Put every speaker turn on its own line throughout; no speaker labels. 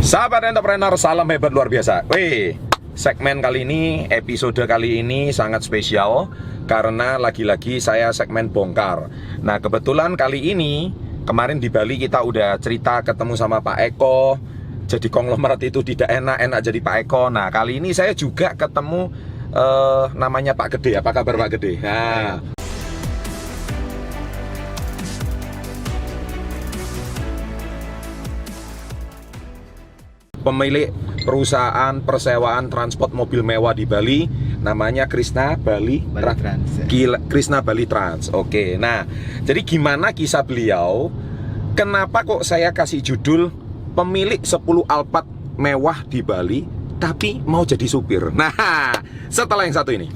Sahabat entrepreneur, salam hebat luar biasa. Segmen kali ini, episode kali ini sangat spesial karena lagi-lagi saya segmen bongkar. Nah, kebetulan kali ini, kemarin di Bali kita udah cerita ketemu sama Pak Eko. Jadi konglomerat itu tidak enak jadi Pak Eko. Nah, kali ini saya juga ketemu namanya Pak Gede. Apa kabar Pak Gede? Nah, pemilik perusahaan persewaan transport mobil mewah di Bali, namanya Krishna Bali
Trans.
Krishna Bali Trans. Oke, nah, jadi gimana kisah beliau? Kenapa kok saya kasih judul pemilik 10 Alphard mewah di Bali, tapi mau jadi supir? Nah, setelah yang satu ini.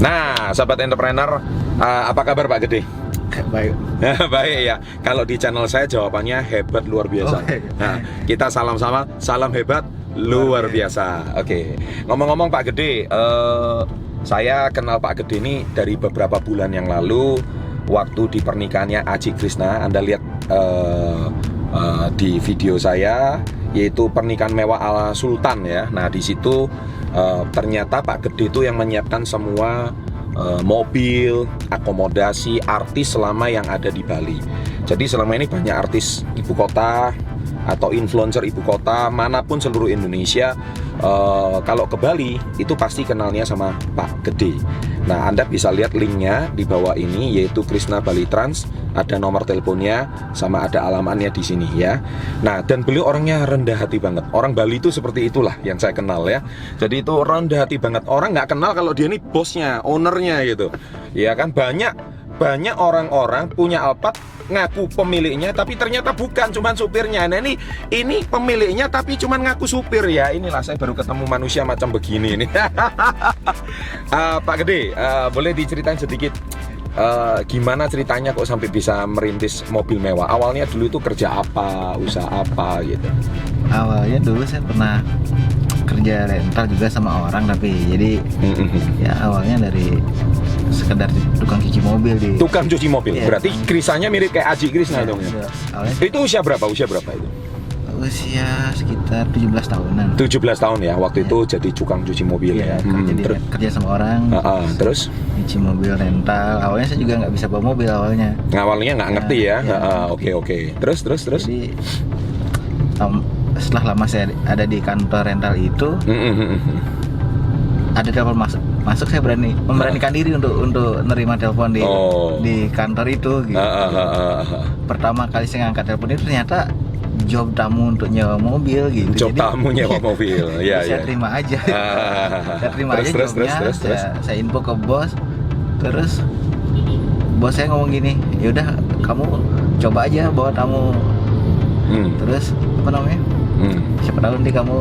Nah, sahabat entrepreneur, apa kabar Pak Gede?
Baik.
Baik ya. Kalau di channel saya jawabannya hebat luar biasa. Nah, kita salam-sama, salam hebat luar biasa. Oke. Ngomong-ngomong Pak Gede, saya kenal Pak Gede ini dari beberapa bulan yang lalu waktu di pernikahannya Aji Krishna. Anda lihat di video saya, yaitu pernikahan mewah ala Sultan ya. Nah, di situ ternyata Pak Gede itu yang menyiapkan semua mobil, akomodasi artis selama yang ada di Bali. Jadi selama ini banyak artis ibu kota atau influencer ibu kota manapun seluruh Indonesia, kalau ke Bali itu pasti kenalnya sama Pak Gede. Nah, Anda bisa lihat linknya di bawah ini, yaitu Krishna Bali Trans. Ada nomor teleponnya sama ada alamatnya di sini ya. Nah, dan beliau orangnya rendah hati banget. Orang Bali itu seperti itulah yang saya kenal ya. Jadi itu rendah hati banget. Orang nggak kenal kalau dia ini bosnya, ownernya gitu. Ya kan, banyak orang-orang punya Alphard ngaku pemiliknya tapi ternyata bukan, cuman supirnya. Nah, ini pemiliknya tapi cuman ngaku supir ya. Inilah saya baru ketemu manusia macam begini ini. Pak Gede, boleh diceritain sedikit gimana ceritanya kok sampai bisa merintis mobil mewah? Awalnya dulu itu kerja apa, usaha apa gitu?
Awalnya dulu saya pernah kerja rental juga sama orang, tapi jadi ya awalnya dari sekedar tukang cuci mobil di.
Tukang cuci mobil.
Iya.
Berarti Krisanya mirip kayak Aji Krishna dong ya.
Awalnya
Itu usia berapa? Usia berapa itu?
usia sekitar 17 tahunan.
17 tahun ya waktu itu jadi tukang cuci mobil ya.
Kerja sama orang.
Terus
Cuci mobil rental. Awalnya saya juga nggak bisa bawa mobil awalnya.
awalnya nggak ngerti ya. Oke. Terus.
Jadi setelah lama saya ada di kantor rental itu, ada telepon masuk saya memberanikan diri untuk nerima telepon di kantor itu gitu. Pertama kali saya ngangkat telepon itu ternyata job tamu untuk nyewa mobil gitu.
Job tamu nyewa mobil. Ya,
saya terima aja. Saya terima aja jobnya. Saya info ke bos. Terus bos saya ngomong gini, "Yaudah kamu coba aja bawa tamu." Terus apa namanya? Siapa tahu nanti kamu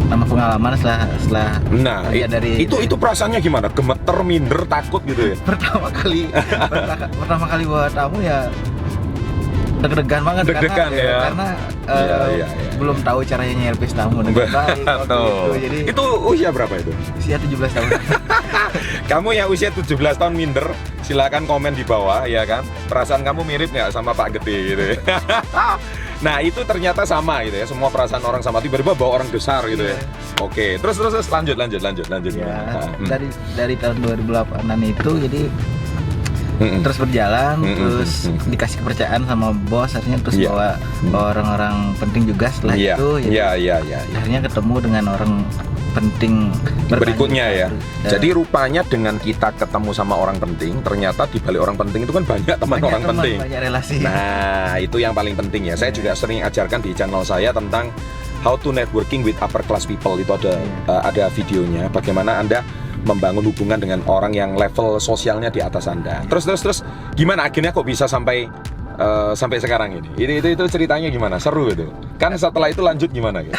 nama pengalaman setelah
nah itu perasaannya gimana? Gemeter, minder, takut gitu ya?
Pertama kali bawa tamu ya deg-degan banget karena belum tahu caranya nyervis tamu dengan baik waktu itu. Jadi
itu usia berapa itu?
Usia 17 tahun.
Kamu yang usia 17 tahun minder, silakan komen di bawah ya kan. Perasaan kamu mirip nggak sama Pak Gede gitu ya? Nah, itu ternyata sama gitu ya. Semua perasaan orang sama, tiba-tiba bawa orang besar gitu ya. Oke, terus lanjut.
Ya, dari tahun 2008-an itu jadi terus berjalan, terus dikasih kepercayaan sama bos, akhirnya terus bawa orang-orang penting juga setelah itu. Akhirnya ketemu dengan orang penting
berikutnya ya. Jadi rupanya dengan kita ketemu sama orang penting, ternyata di balik orang penting itu kan banyak teman orang penting.
Banyak relasi.
Nah, itu yang paling penting ya. Saya juga sering ajarkan di channel saya tentang how to networking with upper class people. Itu ada videonya bagaimana Anda membangun hubungan dengan orang yang level sosialnya di atas Anda. Terus gimana akhirnya kok bisa sampai sekarang ini? Itu ceritanya gimana? Seru itu. Kan setelah itu lanjut gimana gitu?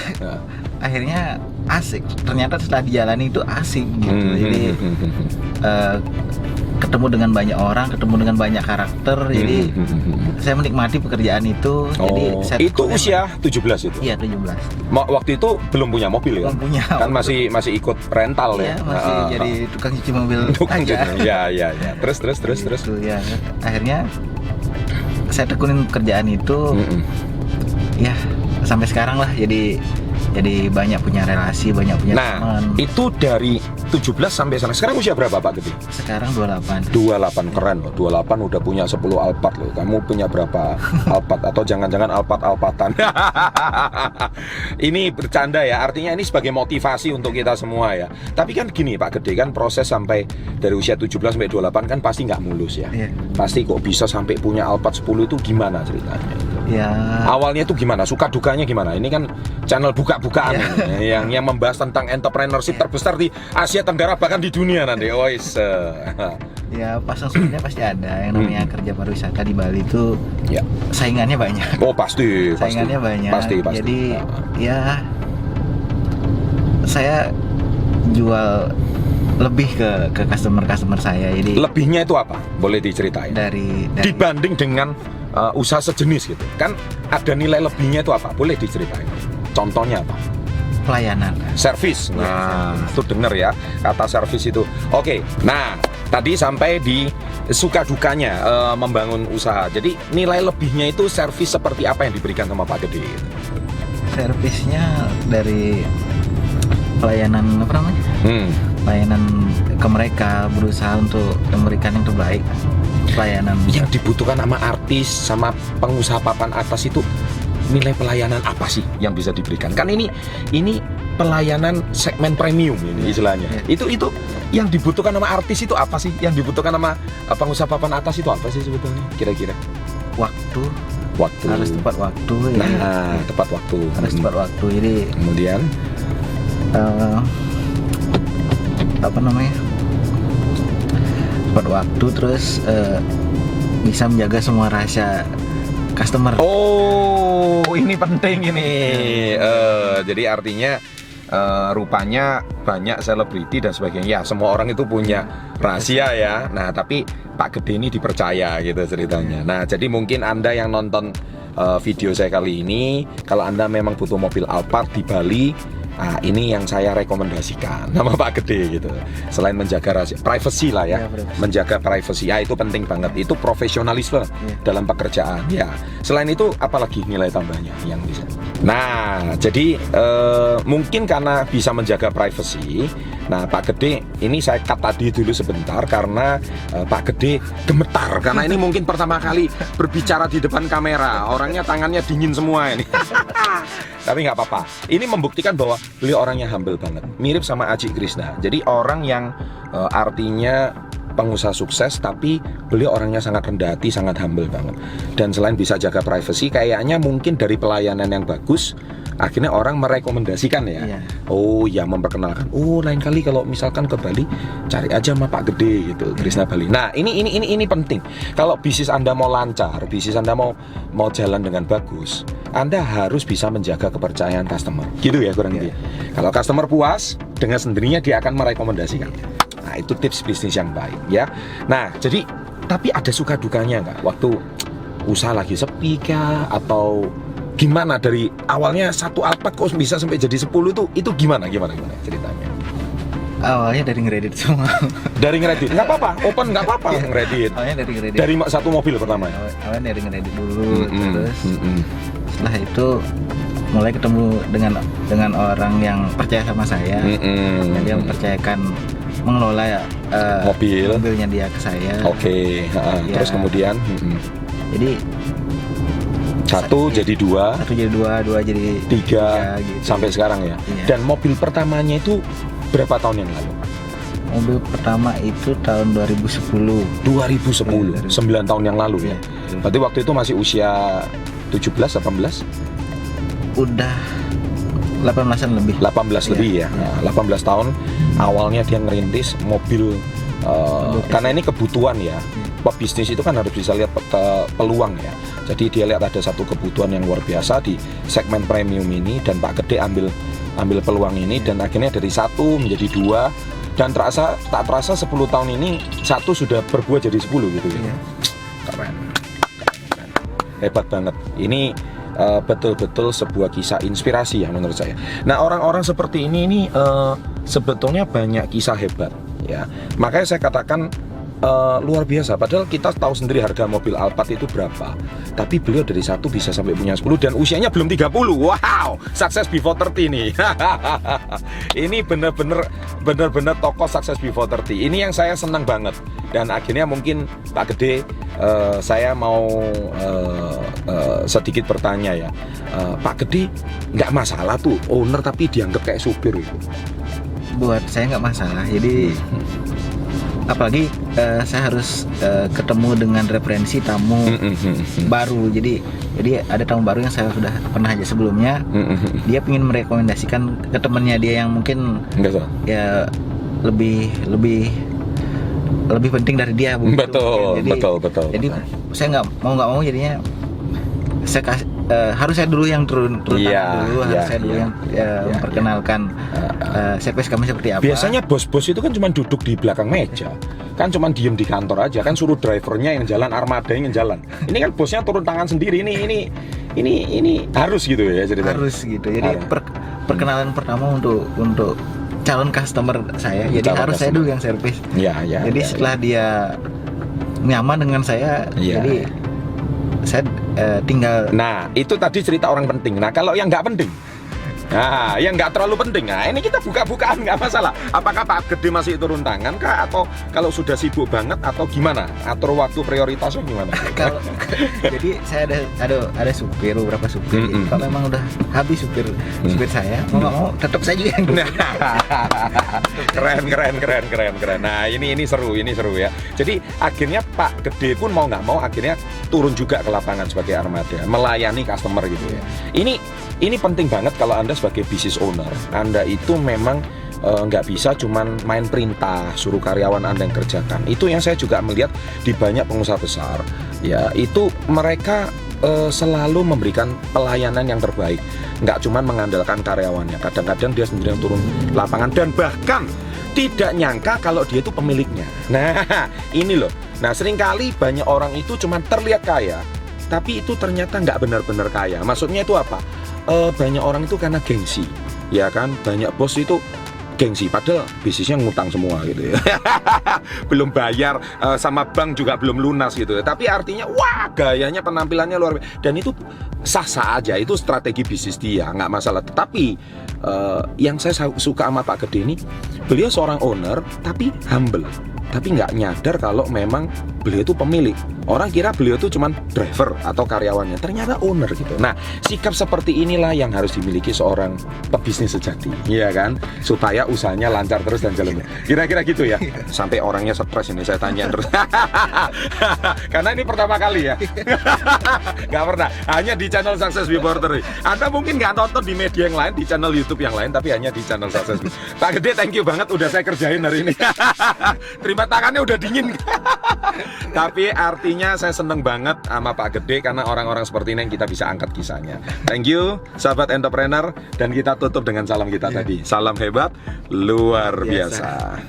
Akhirnya asik. Ternyata setelah dijalani itu asik gitu. Jadi ketemu dengan banyak orang, ketemu dengan banyak karakter. Jadi saya menikmati pekerjaan itu. Jadi saya
itu usia 17 itu?
Iya, 17.
Waktu itu belum punya mobil ya?
Belum punya.
Kan masih ikut rental ya?
Masih jadi tukang cuci mobil
tukang
aja.
Ya. Terus.
Gitu, ya. Akhirnya saya tekunin pekerjaan itu. Ya, sampai sekarang lah. Jadi banyak punya relasi, banyak punya teman.
Itu dari 17 sampai sana. Sekarang usia berapa Pak Gede?
Sekarang 28.
28, keren loh. 28 udah punya 10 Alphard loh. Kamu punya berapa Alphard? Atau jangan-jangan Alphard-Alphatan? Ini bercanda ya. Artinya ini sebagai motivasi untuk kita semua ya. Tapi kan gini Pak Gede, kan proses sampai dari usia 17 sampai 28 kan pasti nggak mulus ya. Pasti kok bisa sampai punya Alphard 10 itu gimana ceritanya?
Ya.
Awalnya tuh gimana? Suka dukanya gimana? Ini kan channel buka-bukaan yang membahas tentang entrepreneurship terbesar di Asia Tenggara, bahkan di dunia nanti.
Ya, pasang surutnya pasti ada. Yang namanya kerja pariwisata di Bali itu saingannya banyak.
Oh pasti.
Saingannya banyak.
Pasti.
Jadi ya saya jual lebih ke customer saya. Jadi
lebihnya itu apa? Boleh diceritain?
Dari
dibanding dengan usaha sejenis gitu. Kan ada nilai lebihnya itu apa? Boleh diceritain? Contohnya apa?
Pelayanan.
Servis. Nah, itu denger ya kata servis itu. Oke. Nah, tadi sampai di suka dukanya membangun usaha. Jadi nilai lebihnya itu servis seperti apa yang diberikan sama Pak Gede?
Servisnya dari pelayanan apa namanya? Pelayanan ke mereka, berusaha untuk memberikan yang terbaik. Pelayanan
yang dibutuhkan sama artis, sama pengusaha papan atas itu nilai pelayanan apa sih yang bisa diberikan? Kan ini pelayanan segmen premium ini istilahnya. Itu yang dibutuhkan sama artis itu apa sih? Yang dibutuhkan sama pengusaha papan atas itu apa sih sebetulnya? Kira-kira?
Waktu. Harus tepat waktu.
Nah, tepat waktu.
Harus tepat waktu. Jadi
kemudian
apa namanya? Tepat waktu, terus bisa menjaga semua rahasia customer.
Oh, ini penting ini. Jadi artinya rupanya banyak selebriti dan sebagainya. Ya, semua orang itu punya rahasia ya. Nah, tapi Pak Gede ini dipercaya gitu ceritanya. Nah, jadi mungkin Anda yang nonton video saya kali ini, kalau Anda memang butuh mobil Alphard di Bali, nah, ini yang saya rekomendasikan sama Pak Gede gitu. Selain menjaga rahasia, privacy lah ya, menjaga privacy. Ya, itu penting banget. Itu profesionalisme dalam pekerjaan. Ya. Selain itu, apalagi nilai tambahnya yang bisa. Nah, jadi mungkin karena bisa menjaga privacy. Nah, Pak Gede, ini saya cut tadi dulu sebentar karena Pak Gede gemetar karena ini mungkin pertama kali berbicara di depan kamera. Orangnya tangannya dingin semua ini. Tapi nggak apa-apa. Ini membuktikan bahwa beliau orangnya humble banget, mirip sama Aji Krishna. Jadi orang yang artinya pengusaha sukses, tapi beliau orangnya sangat rendah hati, sangat humble banget. Dan selain bisa jaga privacy, kayaknya mungkin dari pelayanan yang bagus, akhirnya orang merekomendasikan ya. Oh ya, memperkenalkan. Oh, lain kali kalau misalkan ke Bali, cari aja sama Pak Gede gitu, Krishna Bali. Nah, ini penting. Kalau bisnis Anda mau lancar, bisnis Anda mau jalan dengan bagus, Anda harus bisa menjaga kepercayaan customer. Gitu ya kurang lebih. Kalau customer puas, dengan sendirinya dia akan merekomendasikan. Nah, itu tips bisnis yang baik ya. Nah, jadi tapi ada suka dukanya nggak waktu usaha lagi sepi kah, atau gimana dari awalnya satu Alphard kok bisa sampai jadi 10 itu gimana ceritanya?
Awalnya dari ngeredit semua.
Dari ngeredit, nggak apa-apa, open nggak apa-apa ngeredit.
Awalnya dari ngeredit.
Dari satu mobil pertama.
Awalnya dari ngeredit dulu, terus setelah itu mulai ketemu dengan orang yang percaya sama saya, dan dia mempercayakan mengelola mobilnya dia ke saya.
Oke. Terus kemudian
jadi
satu jadi dua
jadi
tiga
gitu.
Sampai sekarang ya. Dan mobil pertamanya itu berapa tahun yang lalu?
Mobil pertama itu tahun 2010.
9 tahun yang lalu ya. Berarti waktu itu masih usia 17, 18?
Udah 18-an lebih.
18 lebih ya. Nah, 18 tahun awalnya dia ngerintis mobil karena ini kebutuhan ya. Pebisnis itu kan harus bisa lihat peluang ya. Jadi dia lihat ada satu kebutuhan yang luar biasa di segmen premium ini, dan Pak Gede ambil peluang ini, dan akhirnya dari 1 menjadi 2 Dan tak terasa 10 tahun ini satu sudah berbuah jadi 10 gitu ya.
Iya.
Keren. Hebat banget. Ini betul-betul sebuah kisah inspirasi ya menurut saya. Nah, orang-orang seperti ini sebetulnya banyak kisah hebat ya. Makanya saya katakan luar biasa. Padahal kita tahu sendiri harga mobil Alphard itu berapa. Tapi beliau dari 1 bisa sampai punya 10 dan usianya belum 30. Wow, sukses before 30 nih. Ini bener-bener tokoh sukses before 30. Ini yang saya senang banget. Dan akhirnya mungkin Pak Gede, saya mau sedikit bertanya ya. Pak Gede nggak masalah tuh owner tapi dianggap kayak supir itu?
Buat saya nggak masalah. Jadi apalagi saya harus ketemu dengan referensi tamu baru. Jadi ada tamu baru yang saya sudah pernah aja sebelumnya. Dia ingin merekomendasikan ke temannya dia yang mungkin ya lebih penting dari dia.
Betul.
Jadi saya nggak mau jadinya saya kasih, harus saya dulu yang turun tangan dulu, harus saya dulu yang memperkenalkan service kami seperti apa.
Biasanya bos-bos itu kan cuma duduk di belakang meja, kan cuma diem di kantor aja, kan suruh drivernya yang jalan, armada yang jalan. Ini kan bosnya turun tangan sendiri. Ini harus gitu ya ceritanya.
Harus gitu. Jadi perkenalan pertama untuk calon customer saya. Jadi harus saya dulu yang servis. Jadi setelah dia nyaman dengan saya, jadi saya tinggal.
Nah, itu tadi cerita orang penting. Nah, kalau yang nggak penting, nah, yang nggak terlalu penting, nah ini kita buka-bukaan nggak masalah. Apakah Pak Gede masih turun tangan kah, atau kalau sudah sibuk banget, atau gimana? Atur waktu prioritasnya gimana?
Jadi saya ada supir, beberapa supir. Kalau memang udah habis supir saya, mau nggak mau tetap saya juga yang dulu.
Keren. Nah, ini seru ya. Jadi akhirnya Pak Gede pun mau nggak mau akhirnya turun juga ke lapangan sebagai armada, melayani customer gitu ya. Ini penting banget kalau Anda sebagai business owner. Anda itu memang nggak bisa cuman main perintah, suruh karyawan Anda yang kerjakan. Itu yang saya juga melihat di banyak pengusaha besar. Ya, itu mereka selalu memberikan pelayanan yang terbaik. Nggak cuman mengandalkan karyawannya. Kadang-kadang dia sendiri yang turun lapangan dan bahkan tidak nyangka kalau dia itu pemiliknya. Nah, ini loh. Nah, seringkali banyak orang itu cuma terlihat kaya, tapi itu ternyata nggak benar-benar kaya. Maksudnya itu apa? Banyak orang itu karena gengsi, ya kan? Banyak bos itu gengsi, padahal bisnisnya ngutang semua gitu ya. Belum bayar, sama bank juga belum lunas gitu ya. Tapi artinya, wah, gayanya, penampilannya luar biasa. Dan itu sah-sah aja, itu strategi bisnis dia, nggak masalah. Tetapi yang saya suka sama Pak Gede ini, beliau seorang owner tapi humble, tapi nggak nyadar kalau memang beliau itu pemilik. Orang kira beliau itu cuma driver atau karyawannya, ternyata owner gitu. Nah, sikap seperti inilah yang harus dimiliki seorang pebisnis sejati, iya kan? Supaya usahanya lancar terus dan jalan. Kira-kira gitu ya. Sampai orangnya stres ini saya tanya terus. Karena ini pertama kali ya. Nggak pernah, hanya di channel Success Before 30. Anda mungkin nggak nonton di media yang lain, di channel YouTube yang lain, tapi hanya di channel Success. Pak Gede, thank you banget udah saya kerjain hari ini. Terima tangannya udah dingin. Tapi artinya saya seneng banget sama Pak Gede karena orang-orang seperti ini yang kita bisa angkat kisahnya. Thank you sahabat entrepreneur, dan kita tutup dengan salam kita tadi. Salam hebat luar biasa.